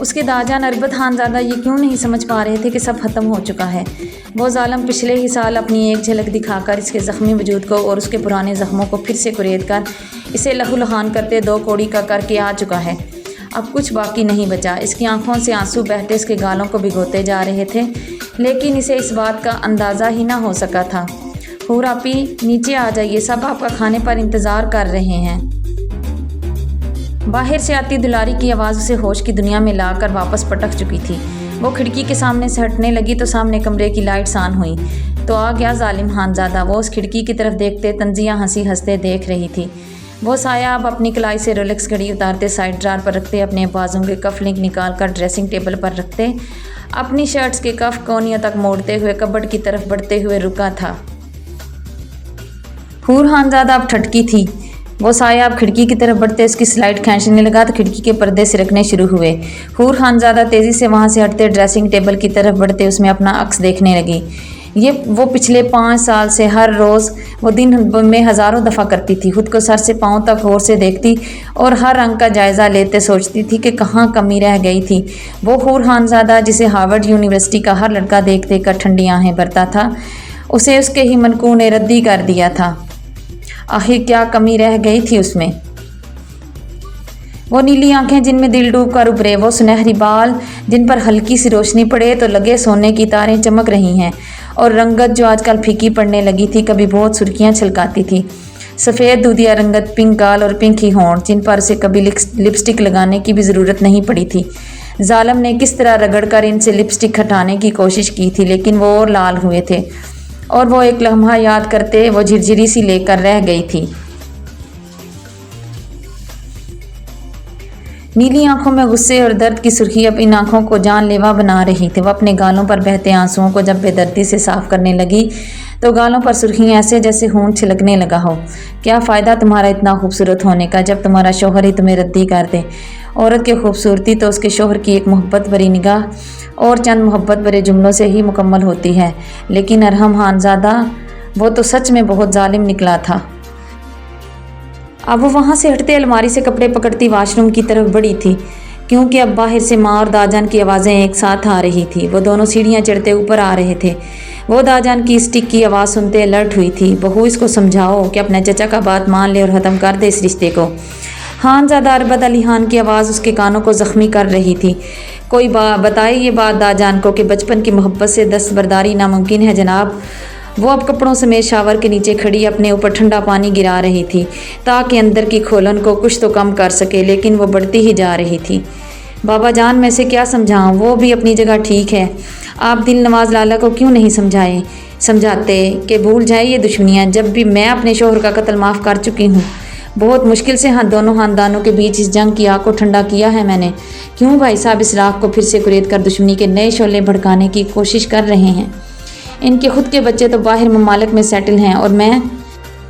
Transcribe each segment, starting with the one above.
اس کے داجان اربد خانزادہ یہ کیوں نہیں سمجھ پا رہے تھے کہ سب ختم ہو چکا ہے۔ وہ ظالم پچھلے ہی سال اپنی ایک جھلک دکھا کر اس کے زخمی وجود کو اور اس کے پرانے زخموں کو پھر سے کریت کر اسے لہو لہان کرتے 2 کوڑی کا کر کے آ چکا ہے۔ اب کچھ باقی نہیں بچا۔ اس کی آنکھوں سے آنسو بہتے اس کے گالوں کو بھگوتے جا رہے تھے، لیکن اسے اس بات کا اندازہ ہی نہ ہو سکا تھا۔ حور آپی نیچے آ جائیے، سب آپ کا کھانے پر انتظار کر رہے ہیں۔ باہر سے آتی دلاری کی آواز اسے ہوش کی دنیا میں لا کر واپس پٹک چکی تھی۔ وہ کھڑکی کے سامنے سے ہٹنے لگی تو سامنے کمرے کی لائٹس آن ہوئی۔ تو آ گیا ظالم خانزادہ۔ وہ اس کھڑکی کی طرف دیکھتے تنزیہ ہنسی ہنستے دیکھ رہی تھی۔ وہ سایہ اب اپنی کلائی سے رولیکس گھڑی اتارتے سائڈ ڈرار پر رکھتے، اپنے بازوں کے کف لنک نکال کر ڈریسنگ ٹیبل پر رکھتے، اپنی شرٹس کے کف کونیوں تک موڑتے ہوئے کبڈ کی طرف بڑھتے ہوئے رکا تھا۔ حور خانزادہ اب ٹھٹکی تھی۔ وہ سایہ اب کھڑکی کی طرف بڑھتے اس کی سلائڈ کھینچنے لگا تو کھڑکی کے پردے سرکنے شروع ہوئے۔ حور خانزادہ تیزی سے وہاں سے ہٹتے ڈریسنگ ٹیبل کی طرف بڑھتے اس میں اپنا عکس دیکھنے لگی۔ وہ پچھلے 5 سال سے ہر روز وہ دن میں ہزاروں دفعہ کرتی تھی۔ خود کو سر سے پاؤں تک غور سے دیکھتی اور ہر رنگ کا جائزہ لیتے سوچتی تھی کہ کہاں کمی رہ گئی تھی۔ وہ حور خانزادہ جسے ہارورڈ یونیورسٹی کا ہر لڑکا دیکھ دیکھ کر ٹھنڈی آہیں بھرتا تھا، اسے اس کے ہی منقوں نے ردی کر دیا تھا۔ آخر کیا کمی رہ گئی تھی اس میں؟ وہ نیلی آنکھیں جن میں دل ڈوب کر ابھرے، وہ سنہری بال جن پر ہلکی سی روشنی پڑے تو لگے سونے کی تاریں چمک رہی ہیں، اور رنگت جو آج کل پھیکی پڑنے لگی تھی، کبھی بہت سرخیاں چھلکاتی تھی۔ سفید دودھیا رنگت، پنک گال اور پنک ہی ہونٹ جن پر اسے کبھی لپسٹک لگانے کی بھی ضرورت نہیں پڑی تھی۔ ظالم نے کس طرح رگڑ کر ان سے لپسٹک ہٹانے کی کوشش کی تھی، لیکن وہ اور لال ہوئے تھے، اور وہ ایک لمحہ یاد کرتے وہ جھرجھری سی لے کر رہ گئی تھی۔ نیلی آنکھوں میں غصے اور درد کی سرخی اب ان آنکھوں کو جان لیوا بنا رہی تھی۔ وہ اپنے گالوں پر بہتے آنسوؤں کو جب بے دردی سے صاف کرنے لگی تو گالوں پر سرخیاں ایسے جیسے خون چھلکنے لگا ہو۔ کیا فائدہ تمہارا اتنا خوبصورت ہونے کا جب تمہارا شوہر ہی تمہیں ردی کر دے؟ عورت کی خوبصورتی تو اس کے شوہر کی ایک محبت بھری نگاہ اور چند محبت بھرے جملوں سے ہی مکمل ہوتی ہے، لیکن ارحم خانزادہ وہ تو سچ میں بہت ظالم نکلا تھا۔ اب وہ وہاں سے ہٹتے الماری سے کپڑے پکڑتی واش روم کی طرف بڑھی تھی، کیونکہ اب باہر سے ماں اور داجان کی آوازیں ایک ساتھ آ رہی تھی۔ وہ دونوں سیڑھیاں چڑھتے اوپر آ رہے تھے۔ وہ داجان کی اسٹک کی آواز سنتے الرٹ ہوئی تھی۔ بہو اس کو سمجھاؤ کہ اپنے چچا کا بات مان لے اور ختم کر دے اس رشتے کو۔ خانزادہ اربد علی خان کی آواز اس کے کانوں کو زخمی کر رہی تھی۔ کوئی بتائے یہ بات داجان کو کہ بچپن کی محبت سے دستبرداری ناممکن ہے جناب۔ وہ اب کپڑوں سمیت شاور کے نیچے کھڑی اپنے اوپر ٹھنڈا پانی گرا رہی تھی تاکہ اندر کی کھولن کو کچھ تو کم کر سکے، لیکن وہ بڑھتی ہی جا رہی تھی۔ بابا جان میں سے کیا سمجھاؤں، وہ بھی اپنی جگہ ٹھیک ہے، آپ دل نواز لالا کو کیوں نہیں سمجھاتے کہ بھول جائے یہ دشمنیاں، جب بھی میں اپنے شوہر کا قتل معاف کر چکی ہوں۔ بہت مشکل سے دونوں خاندانوں کے بیچ اس جنگ کی آگ کو ٹھنڈا کیا ہے میں نے۔ کیوں بھائی صاحب اس راکھ کو پھر سے کریت کر دشمنی کے نئے شعلے بھڑکانے کی کوشش کر رہے ہیں؟ ان کے خود کے بچے تو باہر ممالک میں سیٹل ہیں، اور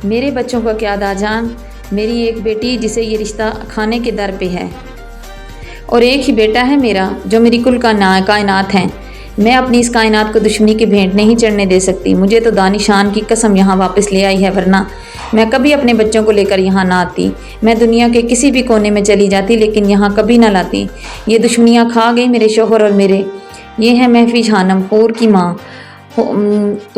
میرے بچوں کا کیا داجان؟ میری ایک بیٹی جسے یہ رشتہ کھانے کے در پہ ہے، اور ایک ہی بیٹا ہے میرا جو میری کل کائنات ہے۔ میں اپنی اس کائنات کو دشمنی کے بھینٹ نہیں چڑھنے دے سکتی۔ مجھے تو دانشان کی قسم یہاں واپس لے آئی ہے، ورنہ میں کبھی اپنے بچوں کو لے کر یہاں نہ آتی۔ میں دنیا کے کسی بھی کونے میں چلی جاتی، لیکن یہاں کبھی نہ لاتی۔ یہ دشمنیاں کھا گئی میرے شوہر اور میرے۔ یہ ہے محفوظ خانم، حور کی ماں۔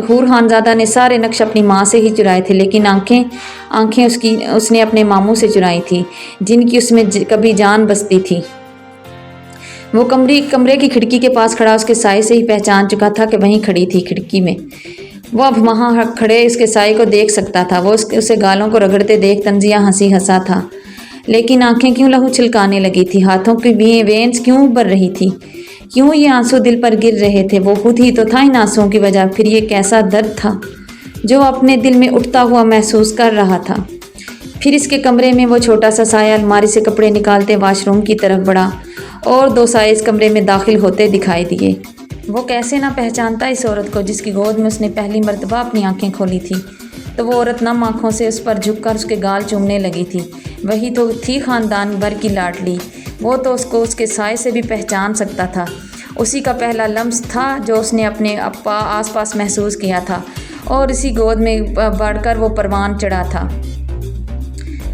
حور خانزادہ نے سارے نقش اپنی ماں سے ہی چرائے تھے، لیکن آنکھیں اس نے اپنے ماموں سے چرائی تھی، جن کی اس میں کبھی جان بستی تھی۔ وہ کمرے کی کھڑکی کے پاس کھڑا اس کے سائے سے ہی پہچان چکا تھا کہ وہیں کھڑی تھی کھڑکی میں۔ وہ اب وہاں کھڑے اس کے سائے کو دیکھ سکتا تھا۔ وہ اسے گالوں کو رگڑتے دیکھ تنزیہ ہنسا تھا، لیکن آنکھیں کیوں لہو چھلکانے لگی تھی، ہاتھوں کی وینس کیوں ابھر رہی تھی، کیوں یہ آنسو دل پر گر رہے تھے؟ وہ خود ہی تو تھا ان آنسوؤں کی وجہ۔ پھر یہ کیسا درد تھا جو اپنے دل میں اٹھتا ہوا محسوس کر رہا تھا؟ پھر اس کے کمرے میں وہ چھوٹا سا سایہ الماری سے کپڑے نکالتے واش روم کی طرف بڑھا، اور 2 سائے اس کمرے میں داخل ہوتے دکھائی دیے۔ وہ کیسے نہ پہچانتا اس عورت کو جس کی گود میں اس نے پہلی مرتبہ اپنی آنکھیں کھولی تھی؟ تو وہ عورت نم آنکھوں سے اس پر جھک کر اس کے گال چومنے لگی تھی۔ وہی تو تھی خاندان بھر کی لاڈلی۔ وہ تو اس کو اس کے سائے سے بھی پہچان سکتا تھا۔ اسی کا پہلا لمس تھا جو اس نے اپنے آس پاس محسوس کیا تھا، اور اسی گود میں بڑھ کر وہ پروان چڑھا تھا۔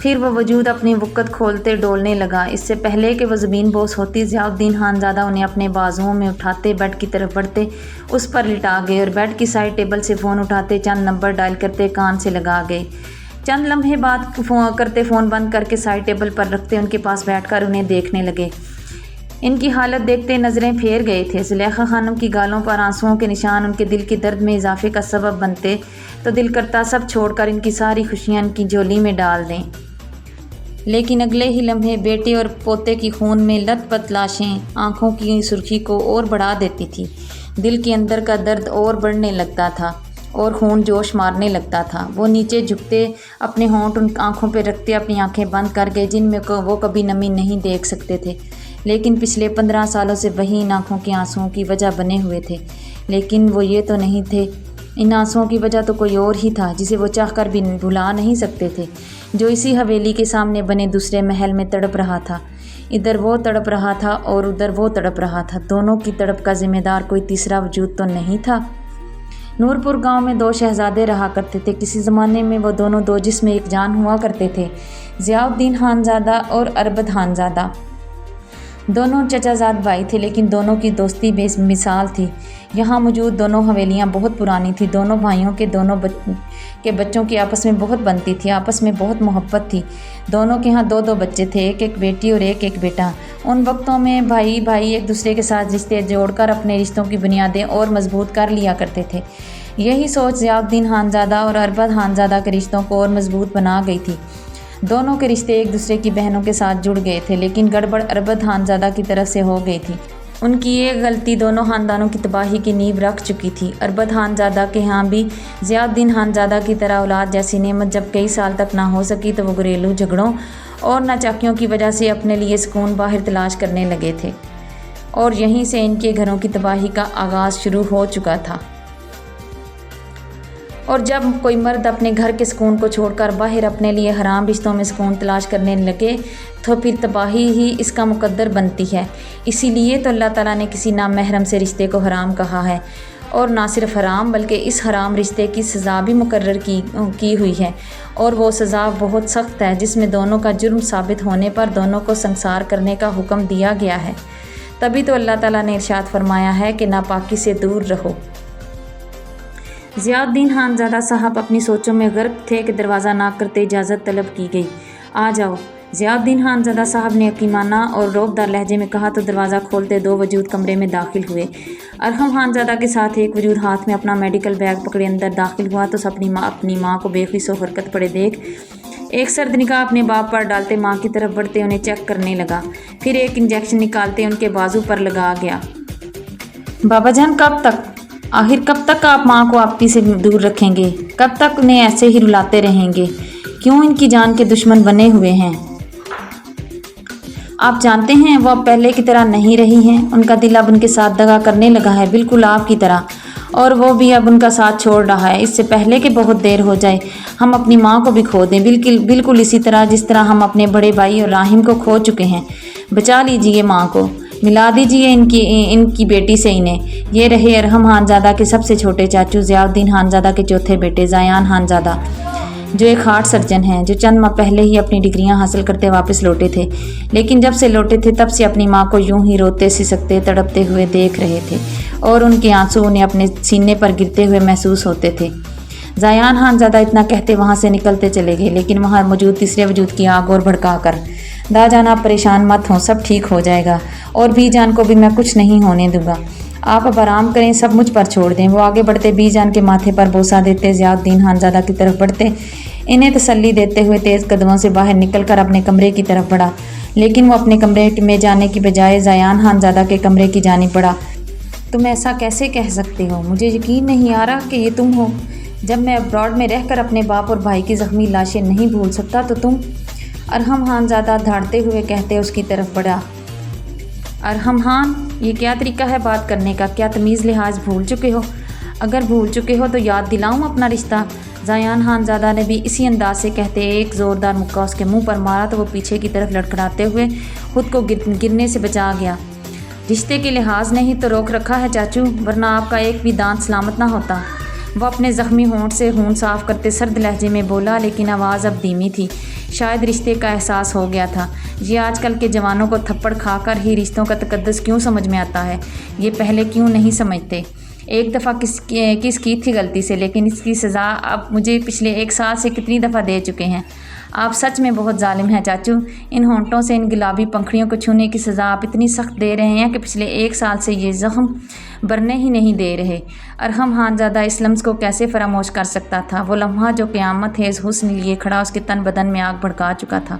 پھر وہ وجود اپنی وقت کھولتے ڈولنے لگا۔ اس سے پہلے کہ وہ زمین بوس ہوتی، ضیاء الدین خانزادہ انہیں اپنے بازوؤں میں اٹھاتے بیڈ کی طرف بڑھتے، اس پر لٹا گئے اور بیڈ کی سائڈ ٹیبل سے فون اٹھاتے، چند نمبر ڈائل کرتے، کان سے لگا گئے۔ چند لمحے بعد کرتے فون بند کر کے سائڈ ٹیبل پر رکھتے، ان کے پاس بیٹھ کر انہیں دیکھنے لگے۔ ان کی حالت دیکھتے نظریں پھیر گئے تھے۔ زلیخا خانم کی گالوں پر آنسوؤں کے نشان ان کے دل کے درد میں اضافے کا سبب بنتے تو دل کرتا سب چھوڑ کر ان کی ساری خوشیاں ان کی جھولی میں ڈال دیں، لیکن اگلے ہی لمحے بیٹے اور پوتے کی خون میں لت پت لاشیں آنکھوں کی سرخی کو اور بڑھا دیتی تھی۔ دل کے اندر کا درد اور بڑھنے لگتا تھا اور خون جوش مارنے لگتا تھا۔ وہ نیچے جھکتے، اپنے ہونٹ ان آنکھوں پہ رکھتے، اپنی آنکھیں بند کر کے جن میں وہ کبھی نمی نہیں دیکھ سکتے تھے، لیکن پچھلے 15 سالوں سے وہی ان آنکھوں کے آنسوؤں کی وجہ بنے ہوئے تھے۔ لیکن وہ یہ تو نہیں تھے، ان آنسوؤں کی وجہ تو کوئی اور ہی تھا جسے وہ چاہ کر بھی بھلا نہیں سکتے تھے، جو اسی حویلی کے سامنے بنے دوسرے محل میں تڑپ رہا تھا۔ ادھر وہ تڑپ رہا تھا اور ادھر وہ تڑپ رہا تھا۔ دونوں کی تڑپ کا ذمہ دار کوئی تیسرا وجود تو نہیں تھا۔ نور پور گاؤں میں 2 شہزادے رہا کرتے تھے۔ کسی زمانے میں وہ دونوں 2 جسم ایک جان ہوا کرتے تھے، ضیاء الدین خانزادہ اور اربد خانزادہ۔ دونوں چچا زاد بھائی تھے، لیکن دونوں کی دوستی بے مثال تھی۔ یہاں موجود دونوں حویلیاں بہت پرانی تھیں۔ دونوں بھائیوں کے بچوں کی آپس میں بہت بنتی تھی، آپس میں بہت محبت تھی۔ دونوں کے ہاں 2 بچے تھے، ایک بیٹی اور ایک بیٹا۔ ان وقتوں میں بھائی ایک دوسرے کے ساتھ رشتے جوڑ کر اپنے رشتوں کی بنیادیں اور مضبوط کر لیا کرتے تھے۔ یہی سوچ ضیاء الدین خانزادہ اور اربد خانزادہ کے رشتوں کو اور مضبوط بنا گئی تھی۔ دونوں کے رشتے ایک دوسرے کی بہنوں کے ساتھ جڑ گئے تھے، لیکن گڑبڑ اربد خانزادہ کی طرف سے ہو گئی تھی۔ ان کی یہ غلطی دونوں خاندانوں کی تباہی کی نیو رکھ چکی تھی۔ اربد خانزادہ کے ہاں بھی ضیاء الدین خانزادہ کی طرح اولاد جیسی نعمت جب کئی سال تک نہ ہو سکی تو وہ گھریلو جھگڑوں اور ناچاکیوں کی وجہ سے اپنے لیے سکون باہر تلاش کرنے لگے تھے، اور یہیں سے ان کے گھروں کی تباہی کا آغاز شروع ہو چکا تھا۔ اور جب کوئی مرد اپنے گھر کے سکون کو چھوڑ کر باہر اپنے لیے حرام رشتوں میں سکون تلاش کرنے لگے تو پھر تباہی ہی اس کا مقدر بنتی ہے۔ اسی لیے تو اللہ تعالیٰ نے کسی نامحرم سے رشتے کو حرام کہا ہے، اور نہ صرف حرام بلکہ اس حرام رشتے کی سزا بھی مقرر کی ہوئی ہے، اور وہ سزا بہت سخت ہے، جس میں دونوں کا جرم ثابت ہونے پر دونوں کو سنسار کرنے کا حکم دیا گیا ہے۔ تبھی تو اللہ تعالیٰ نے ارشاد فرمایا ہے کہ ناپاکی سے دور رہو۔ ضیاء الدین خانزادہ صاحب اپنی سوچوں میں غرق تھے کہ دروازہ ناک کرتے اجازت طلب کی گئی۔ آ جاؤ، ضیاء الدین خانزادہ صاحب نے حکیمانہ اور رعبدار لہجے میں کہا تو دروازہ کھولتے 2 وجود کمرے میں داخل ہوئے۔ ارحم خانزادہ کے ساتھ ایک وجود ہاتھ میں اپنا میڈیکل بیگ پکڑے اندر داخل ہوا تو اپنی ماں کو بے خیس و حرکت پڑے دیکھ ایک سرد نگاہ اپنے باپ پر ڈالتے ماں کی طرف بڑھتے انہیں چیک کرنے لگا، پھر ایک انجیکشن نکالتے ان کے بازو پر لگا گیا۔ بابا جان، کب تک؟ آخر کب تک آپ ماں کو آپی سے دور رکھیں گے؟ کب تک انہیں ایسے ہی رلاتے رہیں گے؟ کیوں ان کی جان کے دشمن بنے ہوئے ہیں؟ آپ جانتے ہیں وہ اب پہلے کی طرح نہیں رہی ہیں، ان کا دل اب ان کے ساتھ دغا کرنے لگا ہے، بالکل آپ کی طرح، اور وہ بھی اب ان کا ساتھ چھوڑ رہا ہے۔ اس سے پہلے کہ بہت دیر ہو جائے ہم اپنی ماں کو بھی کھو دیں، بالکل اسی طرح جس طرح ہم اپنے بڑے بھائی اور راہم کو کھو چکے ہیں۔ بچا لیجئے ماں کو، ملا دیجئے ان کی بیٹی سے انہیں۔ یہ رہے ارحم خانزادہ کے سب سے چھوٹے چاچو ضیاء الدین خانزادہ کے چوتھے بیٹے زیان خانزادہ، جو ایک ہارٹ سرجن ہیں، جو چند ماہ پہلے ہی اپنی ڈگریاں حاصل کرتے واپس لوٹے تھے، لیکن جب سے لوٹے تھے تب سے اپنی ماں کو یوں ہی روتے سسکتے تڑپتے ہوئے دیکھ رہے تھے، اور ان کے آنسو انہیں اپنے سینے پر گرتے ہوئے محسوس ہوتے تھے۔ زیان خانزادہ اتنا کہتے وہاں سے نکلتے چلے گئے، لیکن وہاں موجود تیسرے وجود کی آگ اور بھڑکا کر، دا جان آپ پریشان مت ہوں، سب ٹھیک ہو جائے گا، اور بی جان کو بھی میں کچھ نہیں ہونے دوں گا، آپ اب آرام کریں، سب مجھ پر چھوڑ دیں۔ وہ آگے بڑھتے بی جان کے ماتھے پر بوسہ دیتے ضیاء الدین خانزادہ کی طرف بڑھتے، انہیں تسلی دیتے ہوئے تیز قدموں سے باہر نکل کر اپنے کمرے کی طرف بڑھا، لیکن وہ اپنے کمرے میں جانے کی بجائے زیان خانزادہ کے کمرے کی جانب بڑھا۔ تم ایسا کیسے کہہ سکتے ہو؟ مجھے یقین نہیں آ رہا کہ یہ تم ہو۔ جب میں ابراڈ میں رہ کر اپنے باپ اور بھائی کی زخمی لاشیں نہیں بھول سکتا تو تم؟ ارحم خانزادہ دھاڑتے ہوئے کہتے اس کی طرف بڑھا۔ ارحم خان، یہ کیا طریقہ ہے بات کرنے کا؟ کیا تمیز لحاظ بھول چکے ہو؟ اگر بھول چکے ہو تو یاد دلاؤں اپنا رشتہ؟ زیان خانزادہ نے بھی اسی انداز سے کہتے ایک زوردار مکہ اس کے منہ پر مارا تو وہ پیچھے کی طرف لڑکھڑاتے ہوئے خود کو گرنے سے بچا گیا۔ رشتے کے لحاظ نے ہی تو روک رکھا ہے چاچو، ورنہ آپ کا ایک بھی دانت سلامت نہ ہوتا۔ وہ اپنے زخمی ہونٹ سے خون صاف کرتے سرد لہجے میں بولا، لیکن آواز اب دھیمی تھی۔ شاید رشتے کا احساس ہو گیا تھا۔ یہ آج کل کے جوانوں کو تھپڑ کھا کر ہی رشتوں کا تقدس کیوں سمجھ میں آتا ہے، یہ پہلے کیوں نہیں سمجھتے؟ ایک دفعہ کس کی تھی غلطی سے، لیکن اس کی سزا اب مجھے پچھلے 1 سال سے کتنی دفعہ دے چکے ہیں۔ آپ سچ میں بہت ظالم ہیں چاچو۔ ان ہونٹوں سے ان گلابی پنکھڑیوں کو چھونے کی سزا آپ اتنی سخت دے رہے ہیں کہ پچھلے 1 سال سے یہ زخم برنے ہی نہیں دے رہے۔ ارحم خانزادہ اس لمس کو کیسے فراموش کر سکتا تھا، وہ لمحہ جو قیامت خیز حسن لیے کھڑا اس کے تن بدن میں آگ بھڑکا چکا تھا،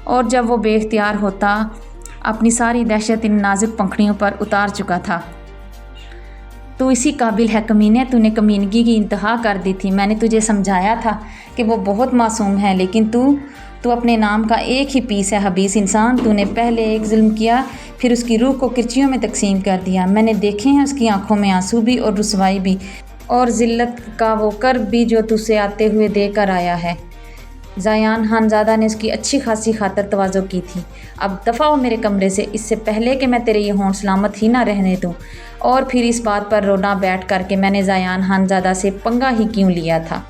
اور جب وہ بے اختیار ہوتا اپنی ساری دہشت ان نازک پنکھڑیوں پر اتار چکا تھا۔ تو اسی قابل ہے کمینے، تو نے کمینگی کی انتہا کر دی تھی۔ میں نے تجھے سمجھایا تھا کہ وہ بہت معصوم ہے، لیکن تو اپنے نام کا ایک ہی پیس ہے حبیس انسان۔ تو نے پہلے ایک ظلم کیا، پھر اس کی روح کو کرچیوں میں تقسیم کر دیا۔ میں نے دیکھے ہیں اس کی آنکھوں میں آنسو بھی اور رسوائی بھی اور ذلت کا وہ کرب بھی جو تجھ سے آتے ہوئے دے کر آیا ہے۔ زیان خانزادہ نے اس کی اچھی خاصی خاطر تواضع کی تھی۔ اب دفع ہو میرے کمرے سے، اس سے پہلے کہ میں تیرے یہ ہونٹ سلامت ہی نہ رہنے دوں۔ اور پھر اس بات پر رونا بیٹھ کر کے میں نے زیان خانزادہ سے پنگا ہی کیوں لیا تھا۔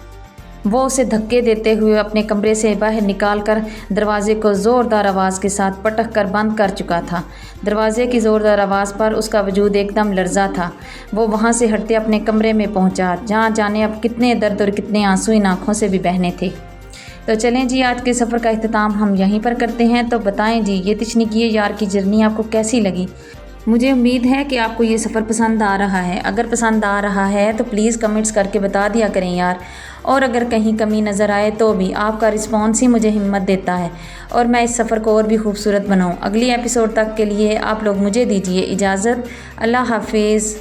وہ اسے دھکے دیتے ہوئے اپنے کمرے سے باہر نکال کر دروازے کو زوردار آواز کے ساتھ پٹک کر بند کر چکا تھا۔ دروازے کی زوردار آواز پر اس کا وجود ایک دم لرزا تھا۔ وہ وہاں سے ہٹتے اپنے کمرے میں پہنچا، جہاں جانے اب کتنے درد اور کتنے آنسو ان آنکھوں سے بھی بہنے تھے۔ تو چلیں جی، آج کے سفر کا اختتام ہم یہیں پر کرتے ہیں۔ تو بتائیں جی، یہ تشنگی یار کی جرنی آپ کو کیسی لگی؟ مجھے امید ہے کہ آپ کو یہ سفر پسند آ رہا ہے۔ اگر پسند آ رہا ہے تو پلیز کمنٹس کر کے بتا دیا کریں یار، اور اگر کہیں کمی نظر آئے تو بھی آپ کا رسپانس ہی مجھے ہمت دیتا ہے اور میں اس سفر کو اور بھی خوبصورت بناؤں۔ اگلی ایپیسوڈ تک کے لیے آپ لوگ مجھے دیجیے اجازت۔ اللہ حافظ۔